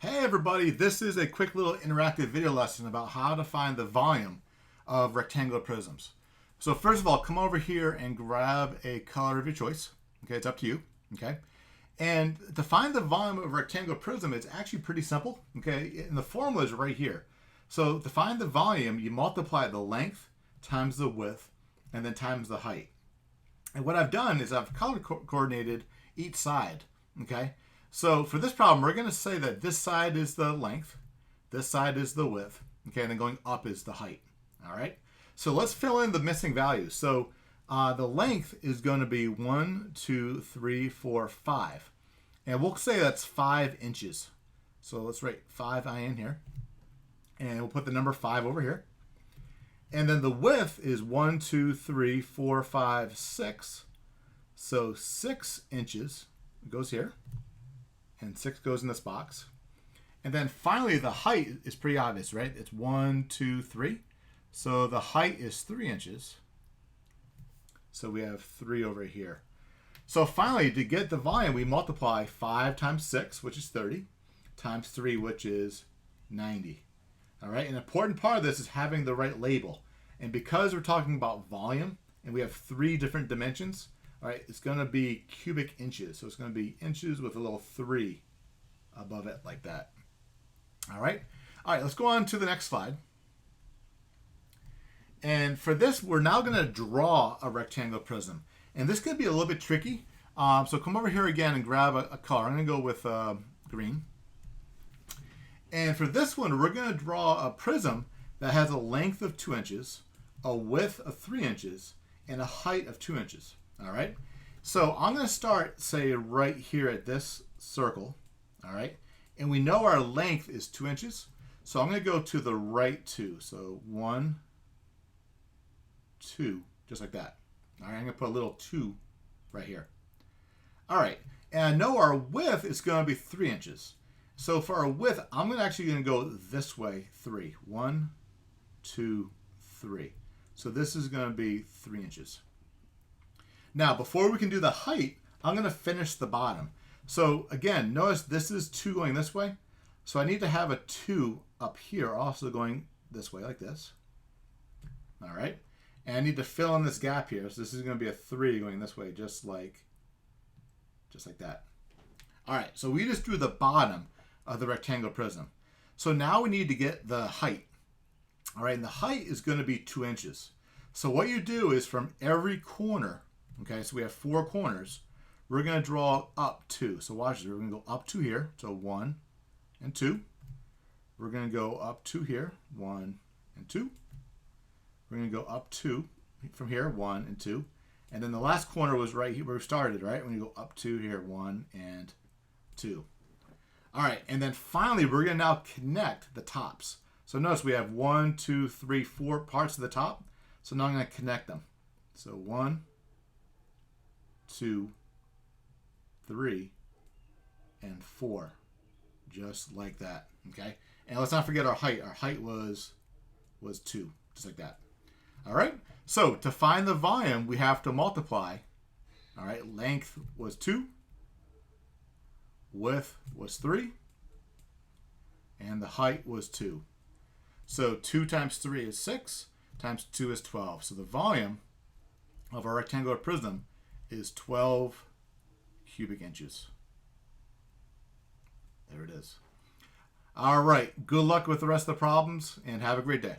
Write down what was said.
Hey everybody, this is a quick little interactive video lesson about how to find the volume of rectangular prisms. So first of all, come over here and grab a color of your choice. Okay, it's up to you. Okay, and to find the volume of a rectangular prism, it's actually pretty simple. Okay, and the formula is right here. So to find the volume, you multiply the length times the width and then times the height. And what I've done is I've color coordinated each side. Okay. So for this problem, we're going to say that this side is the length, this side is the width, okay, and then going up is the height, all right? So let's fill in the missing values. So the length is going to be 1, 2, 3, 4, 5. And we'll say that's 5 inches. So let's write 5 in here. And we'll put the number 5 over here. And then the width is 1, 2, 3, 4, 5, 6. So 6 inches goes here. And 6 goes in this box. And then finally the height is pretty obvious, right? It's 1, 2, 3. So the height is 3 inches. So we have 3 over here. So finally, to get the volume, we multiply 5 times 6, which is 30, times 3, which is 90. All right, an important part of this is having the right label. And because we're talking about volume, and we have 3 different dimensions, all right, it's going to be cubic inches. So it's going to be inches with a little 3 above it like that. All right, let's go on to the next slide. And for this, we're now going to draw a rectangular prism. And this could be a little bit tricky. So come over here again and grab a color. I'm going to go with green. And for this one, we're going to draw a prism that has a length of 2 inches, a width of 3 inches, and a height of 2 inches. All right, so I'm going to start, say, right here at this circle. All right, and we know our length is 2 inches, so I'm going to go to the right 2. So 1, 2, just like that. All right, I'm going to put a little 2 right here. All right, and I know our width is going to be 3 inches. So for our width, I'm actually going to go this way 3. 1, 2, 3. So this is going to be 3 inches. Now, before we can do the height, I'm going to finish the bottom. So again, notice this is 2 going this way. So I need to have a 2 up here also going this way like this. All right. And I need to fill in this gap here. So this is going to be a 3 going this way, just like that. All right. So we just drew the bottom of the rectangular prism. So now we need to get the height. All right. And the height is going to be 2 inches. So what you do is from every corner, okay, so we have 4 corners, we're going to draw up 2. So watch this. We're going to go up 2 here. So 1 and 2. We're going to go up 2 here. 1 and 2. We're going to go up 2 from here. 1 and 2. And then the last corner was right here where we started, right? We're going to go up 2 here. 1 and 2. All right. And then finally, we're going to now connect the tops. So notice we have 1, 2, 3, 4 parts of the top. So now I'm going to connect them. So 1, 2, 3, and 4, just like that. Okay, and let's not forget our height. Our height was 2, just like that. All right. So to find the volume, we have to multiply. All right, length was 2, width was 3, and the height was 2. So 2 times 3 is 6, times 2 is 12. So the volume of our rectangular prism is 12 cubic inches. There it is. All right. Good luck with the rest of the problems and have a great day.